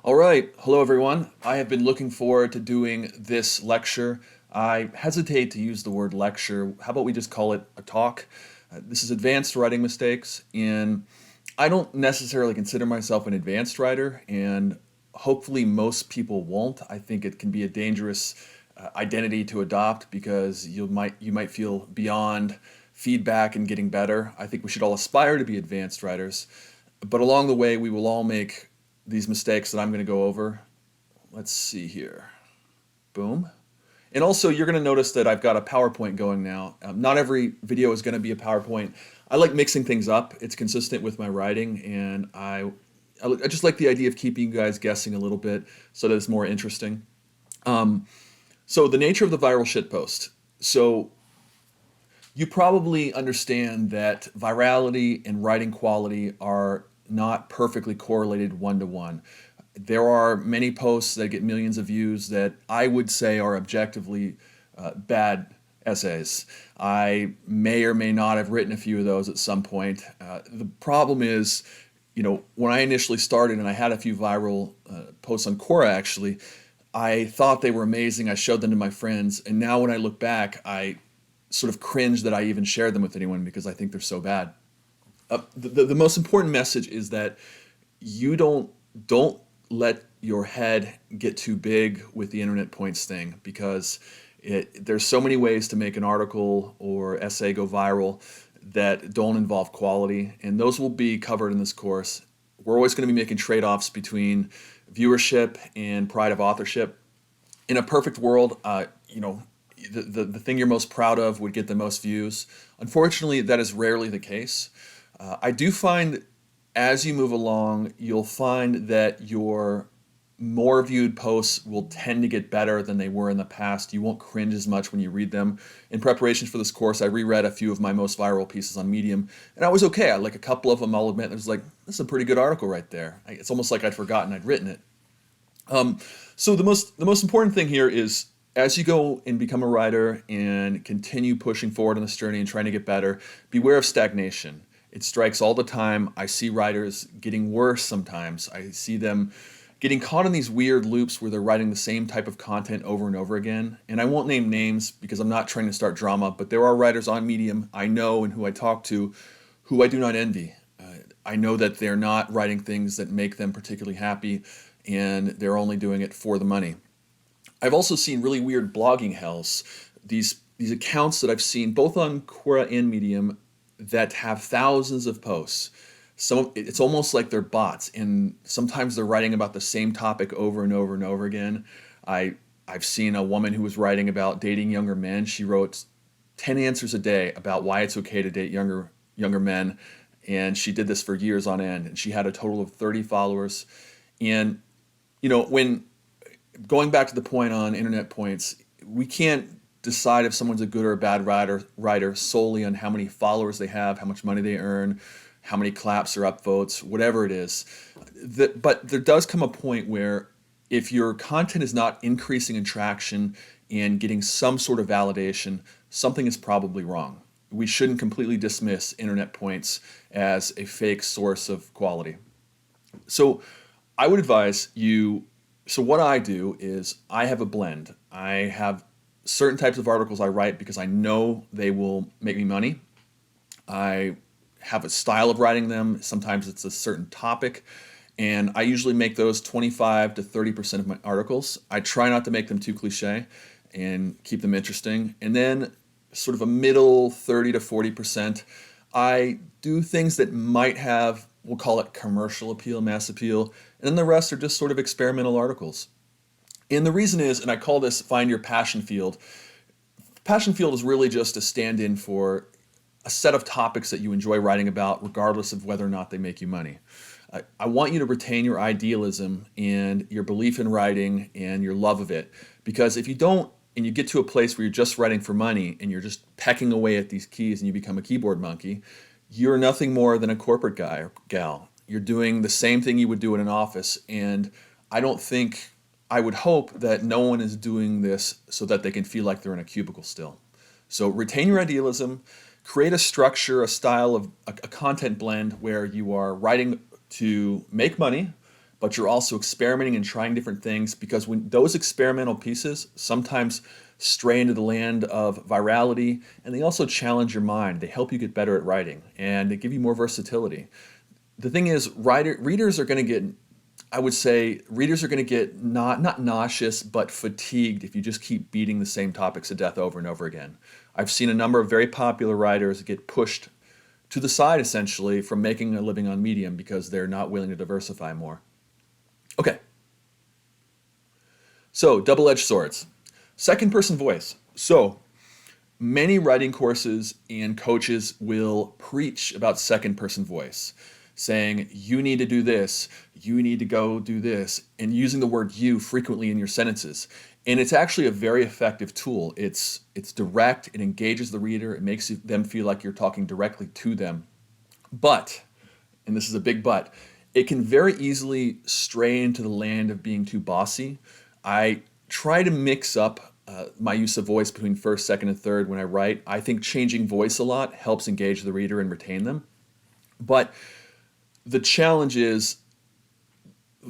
All right. Hello, everyone. I have been looking forward to doing this lecture. I hesitate to use the word lecture. How about we just call it a talk? This is advanced writing mistakes, and I don't necessarily consider myself an advanced writer, and hopefully most people won't. I think it can be a dangerous identity to adopt because you might feel beyond feedback and getting better. I think we should all aspire to be advanced writers, but along the way we will all make these mistakes that I'm going to go over. Let's see here. Boom. And also, you're going to notice that I've got a PowerPoint going now. Not every video is going to be a PowerPoint. I like mixing things up. It's consistent with my writing, and I just like the idea of keeping you guys guessing a little bit so that it's more interesting. So the nature of the viral shitpost. So you probably understand that virality and writing quality are not perfectly correlated one to one. There are many posts that get millions of views that I would say are objectively bad essays. I may or may not have written a few of those at some point. The problem is, when I initially started and I had a few viral posts on Quora actually, I thought they were amazing. I showed them to my friends, and now when I look back, I sort of cringe that I even shared them with anyone because I think they're so bad. The most important message is that you don't let your head get too big with the internet points thing because there's so many ways to make an article or essay go viral that don't involve quality, and those will be covered in this course. We're always going to be making trade-offs between viewership and pride of authorship. In a perfect world, the thing you're most proud of would get the most views. Unfortunately, that is rarely the case. I do find as you move along, you'll find that your more viewed posts will tend to get better than they were in the past. You won't cringe as much when you read them. In preparation for this course, I reread a few of my most viral pieces on Medium, and I was okay. I like a couple of them, I'll admit. I was like, this is a pretty good article right there. It's almost like I'd forgotten I'd written it. So the most important thing here is as you go and become a writer and continue pushing forward on this journey and trying to get better, beware of stagnation. It strikes all the time. I see writers getting worse sometimes. I see them getting caught in these weird loops where they're writing the same type of content over and over again. And I won't name names because I'm not trying to start drama, but there are writers on Medium I know and who I talk to who I do not envy. I know that they're not writing things that make them particularly happy, and they're only doing it for the money. I've also seen really weird blogging hells. These accounts that I've seen both on Quora and Medium that have thousands of posts. It's almost like they're bots, and sometimes they're writing about the same topic over and over and over again. I've seen a woman who was writing about dating younger men. She wrote 10 answers a day about why it's okay to date younger men, and she did this for years on end, and she had a total of 30 followers. And when going back to the point on internet points, we can't decide if someone's a good or a bad writer solely on how many followers they have, how much money they earn, how many claps or upvotes, whatever it is. But there does come a point where if your content is not increasing in traction and getting some sort of validation, something is probably wrong. We shouldn't completely dismiss internet points as a fake source of quality. So I would advise you. So what I do is I have a blend. I have certain types of articles I write because I know they will make me money. I have a style of writing them. Sometimes it's a certain topic, and I usually make those 25 to 30% of my articles. I try not to make them too cliche and keep them interesting. And then sort of a middle 30 to 40%, I do things that might have, we'll call it commercial appeal, mass appeal, and then the rest are just sort of experimental articles. And the reason is, and I call this find your passion field. Passion field is really just a stand-in for a set of topics that you enjoy writing about, regardless of whether or not they make you money. I want you to retain your idealism and your belief in writing and your love of it, because if you don't, and you get to a place where you're just writing for money and you're just pecking away at these keys and you become a keyboard monkey, you're nothing more than a corporate guy or gal. You're doing the same thing you would do in an office, and I would hope that no one is doing this so that they can feel like they're in a cubicle still. So retain your idealism, create a structure, a style of a content blend where you are writing to make money, but you're also experimenting and trying different things, because when those experimental pieces sometimes stray into the land of virality, and they also challenge your mind. They help you get better at writing, and they give you more versatility. The thing is, readers are going to get, I would say, readers are going to get not nauseous, but fatigued if you just keep beating the same topics to death over and over again. I've seen a number of very popular writers get pushed to the side, essentially, from making a living on Medium because they're not willing to diversify more. Okay, so double-edged swords. Second person voice. So many writing courses and coaches will preach about second person voice, saying you need to do this, you need to go do this, and using the word you frequently in your sentences. And it's actually a very effective tool. It's direct, it engages the reader, it makes them feel like you're talking directly to them. But, and this is a big but, it can very easily stray into the land of being too bossy. I try to mix up my use of voice between first, second, and third when I write. I think changing voice a lot helps engage the reader and retain them. But the challenge is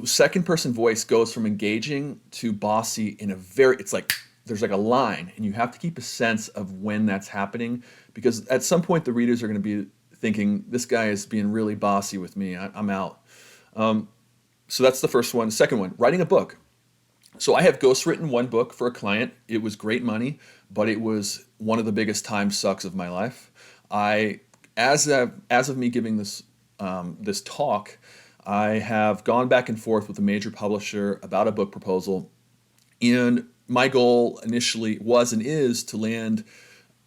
second person voice goes from engaging to bossy in a very, it's like, there's like a line, and you have to keep a sense of when that's happening, because at some point the readers are going to be thinking, this guy is being really bossy with me, I'm out. So that's the first one. The second one, writing a book. So I have ghostwritten one book for a client. It was great money, but it was one of the biggest time sucks of my life. As of me giving this this talk, I have gone back and forth with a major publisher about a book proposal, and my goal initially was and is to land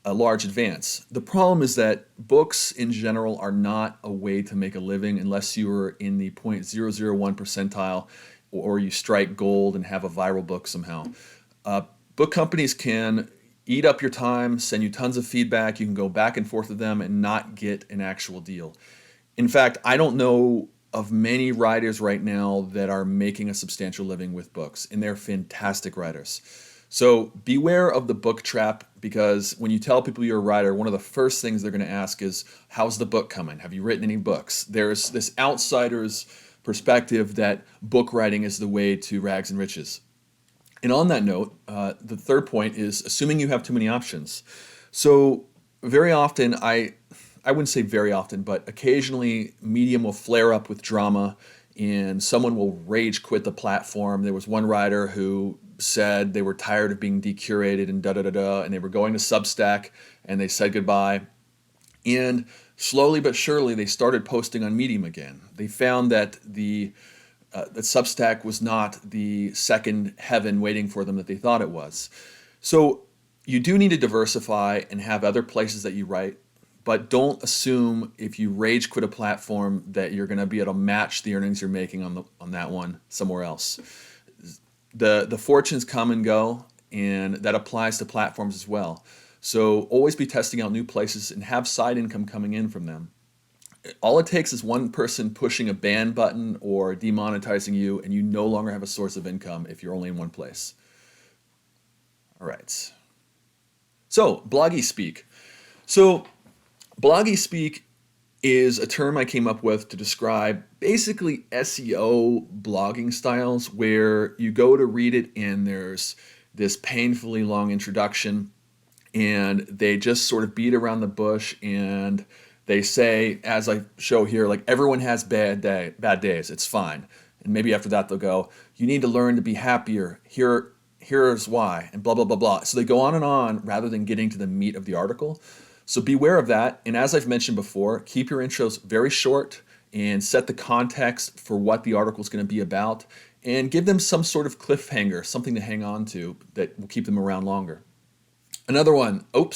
a large advance. The problem is that books in general are not a way to make a living unless you are in the 0.001 percentile or you strike gold and have a viral book somehow. Book companies can eat up your time, send you tons of feedback, you can go back and forth with them and not get an actual deal. In fact, I don't know of many writers right now that are making a substantial living with books, and they're fantastic writers. So beware of the book trap, because when you tell people you're a writer, one of the first things they're going to ask is, how's the book coming? Have you written any books? There's this outsider's perspective that book writing is the way to rags and riches. And on that note, the third point is assuming you have too many options. So very often, I wouldn't say very often, but occasionally Medium will flare up with drama and someone will rage quit the platform. There was one writer who said they were tired of being decurated and da-da-da-da, and they were going to Substack, and they said goodbye. And slowly but surely, they started posting on Medium again. They found that that Substack was not the second heaven waiting for them that they thought it was. So you do need to diversify and have other places that you write, but don't assume if you rage quit a platform that you're going to be able to match the earnings you're making on that one somewhere else. The fortunes come and go, and that applies to platforms as well. So always be testing out new places and have side income coming in from them. All it takes is one person pushing a ban button or demonetizing you, and you no longer have a source of income if you're only in one place. All right. So bloggy speak. So bloggy speak is a term I came up with to describe basically SEO blogging styles, where you go to read it and there's this painfully long introduction and they just sort of beat around the bush and they say, as I show here, like everyone has bad days, it's fine. And maybe after that they'll go, you need to learn to be happier, here's why, and blah, blah, blah, blah. So they go on and on rather than getting to the meat of the article. So beware of that. And as I've mentioned before, keep your intros very short and set the context for what the article is going to be about, and give them some sort of cliffhanger, something to hang on to that will keep them around longer. Another one, oh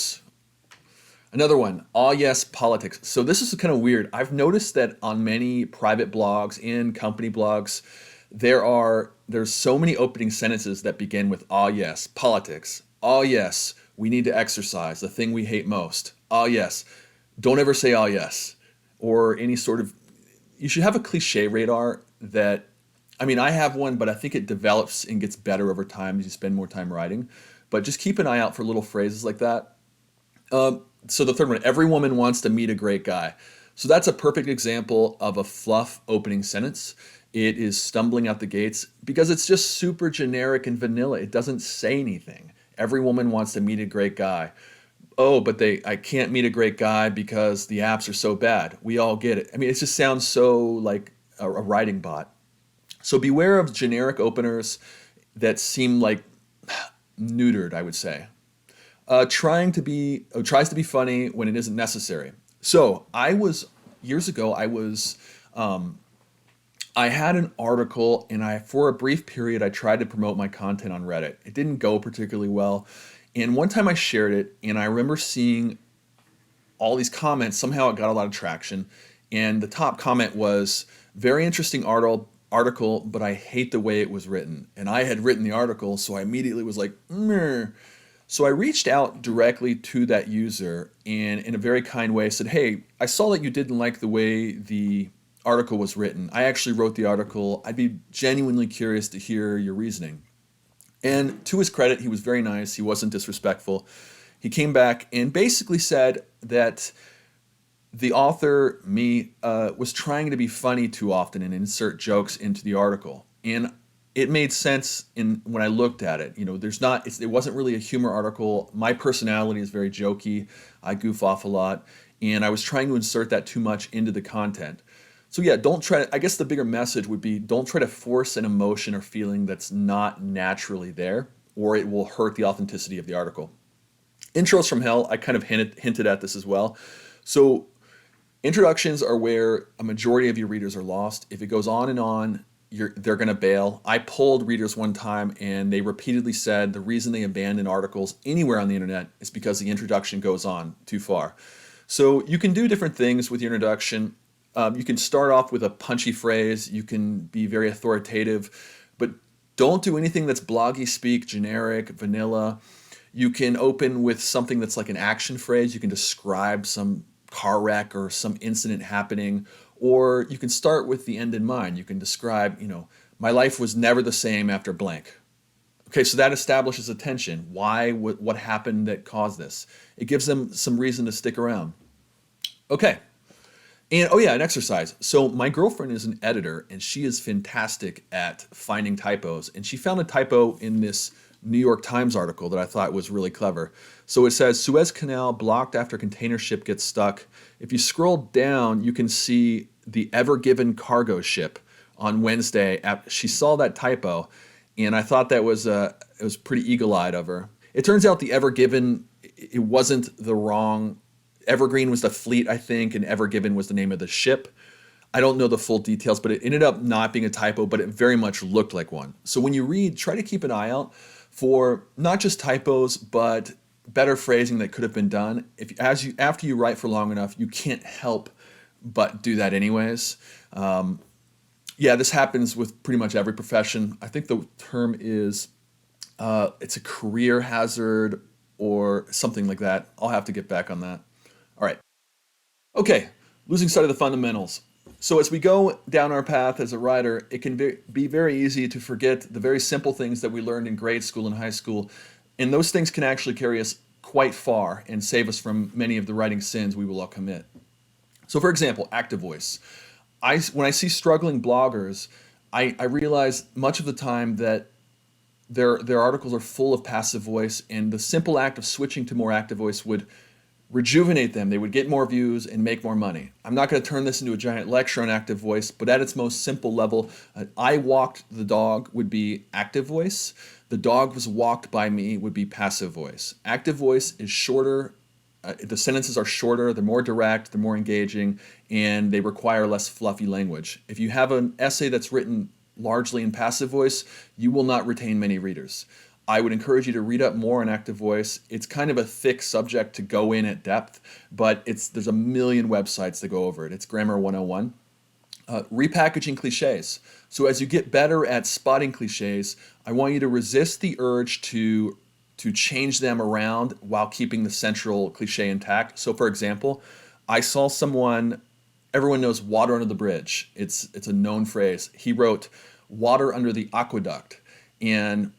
yes, politics. So this is kind of weird. I've noticed that on many private blogs and company blogs, there's so many opening sentences that begin with, oh yes, politics. Oh yes, we need to exercise, the thing we hate most. Oh yes, don't ever say oh yes. Or any sort of, you should have a cliche radar that, I mean, I have one, but I think it develops and gets better over time as you spend more time writing. But just keep an eye out for little phrases like that. So the third one, every woman wants to meet a great guy. So that's a perfect example of a fluff opening sentence. It is stumbling out the gates because it's just super generic and vanilla. It doesn't say anything. Every woman wants to meet a great guy. Oh, but I can't meet a great guy because the apps are so bad. We all get it. I mean, it just sounds so like a writing bot. So beware of generic openers that seem like neutered, I would say. Tries to be funny when it isn't necessary. So years ago, I had an article, and for a brief period, I tried to promote my content on Reddit. It didn't go particularly well. And one time I shared it, and I remember seeing all these comments. Somehow it got a lot of traction. And the top comment was, very interesting article, but I hate the way it was written. And I had written the article, so I immediately was like, meh. So I reached out directly to that user and in a very kind way said, hey, I saw that you didn't like the way the article was written. I actually wrote the article. I'd be genuinely curious to hear your reasoning. And to his credit, he was very nice. He wasn't disrespectful. He came back and basically said that the author, me, was trying to be funny too often and insert jokes into the article. And it made sense when I looked at it. You know, it wasn't really a humor article. My personality is very jokey. I goof off a lot. And I was trying to insert that too much into the content. So yeah, I guess the bigger message would be, don't try to force an emotion or feeling that's not naturally there, or it will hurt the authenticity of the article. Intros from hell, I kind of hinted at this as well. So introductions are where a majority of your readers are lost. If it goes on and on, they're going to bail. I polled readers one time, and they repeatedly said the reason they abandon articles anywhere on the internet is because the introduction goes on too far. So you can do different things with your introduction. You can start off with a punchy phrase. You can be very authoritative, but don't do anything that's bloggy speak, generic, vanilla. You can open with something that's like an action phrase. You can describe some car wreck or some incident happening, or you can start with the end in mind. You can describe, my life was never the same after blank. Okay, so that establishes attention. Why? What happened that caused this? It gives them some reason to stick around. Okay. And an exercise. So my girlfriend is an editor, and she is fantastic at finding typos. And she found a typo in this New York Times article that I thought was really clever. So it says, Suez Canal blocked after container ship gets stuck. If you scroll down, you can see the Ever Given cargo ship on Wednesday. She saw that typo, and I thought it was pretty eagle-eyed of her. It turns out the Ever Given, it wasn't the wrong. Evergreen was the fleet, I think, and Ever Given was the name of the ship. I don't know the full details, but it ended up not being a typo, but it very much looked like one. So when you read, try to keep an eye out for not just typos, but better phrasing that could have been done. After you write for long enough, you can't help but do that anyways. This happens with pretty much every profession. I think the term is it's a career hazard or something like that. I'll have to get back on that. All right. Okay, losing sight of the fundamentals. So as we go down our path as a writer, it can be very easy to forget the very simple things that we learned in grade school and high school. And those things can actually carry us quite far and save us from many of the writing sins we will all commit. So for example, active voice. When I see struggling bloggers, I realize much of the time that their articles are full of passive voice, and the simple act of switching to more active voice would rejuvenate them. They would get more views and make more money. I'm not going to turn this into a giant lecture on active voice, but at its most simple level, I walked the dog would be active voice. The dog was walked by me would be passive voice. Active voice is shorter. The sentences are shorter, they're more direct, they're more engaging, and they require less fluffy language. If you have an essay that's written largely in passive voice, you will not retain many readers. I would encourage you to read up more on active voice. It's kind of a thick subject to go in at depth, but there's a million websites that go over it. It's Grammar 101. Repackaging cliches. So as you get better at spotting cliches, I want you to resist the urge to change them around while keeping the central cliche intact. So for example, I saw everyone knows water under the bridge. It's a known phrase. He wrote water under the aqueduct. And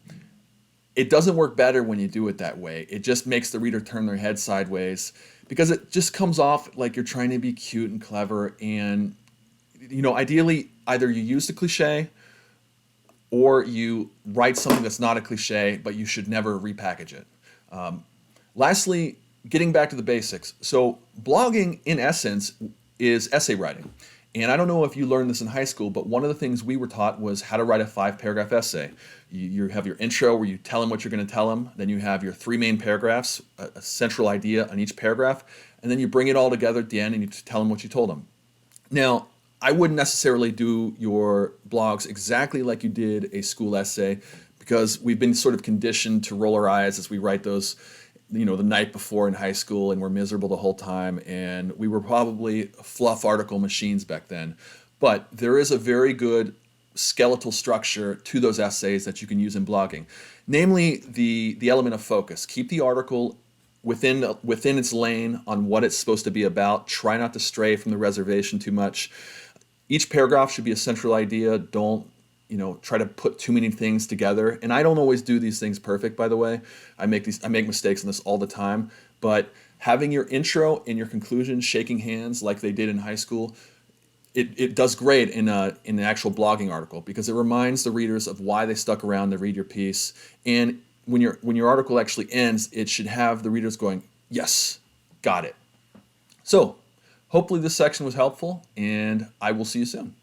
it doesn't work better when you do it that way. It just makes the reader turn their head sideways because it just comes off like you're trying to be cute and clever, and Ideally, either you use the cliche or you write something that's not a cliche, but you should never repackage it. Lastly, getting back to the basics. So blogging, in essence, is essay writing. And I don't know if you learned this in high school, but one of the things we were taught was how to write a 5-paragraph essay. You have your intro where you tell them what you're going to tell them. Then you have your 3 main paragraphs, a central idea on each paragraph. And then you bring it all together at the end and you tell them what you told them. Now, I wouldn't necessarily do your blogs exactly like you did a school essay, because we've been sort of conditioned to roll our eyes as we write those, the night before in high school, and we're miserable the whole time, and we were probably fluff article machines back then. But there is a very good skeletal structure to those essays that you can use in blogging, namely the element of focus. Keep the article within its lane on what it's supposed to be about. Try not to stray from the reservation too much. Each paragraph should be a central idea. Don't try to put too many things together. And I don't always do these things perfect, by the way. I make mistakes in this all the time. But having your intro and your conclusion shaking hands like they did in high school, it does great in an actual blogging article, because it reminds the readers of why they stuck around to read your piece. And when your article actually ends, it should have the readers going, yes, got it. So hopefully this section was helpful, and I will see you soon.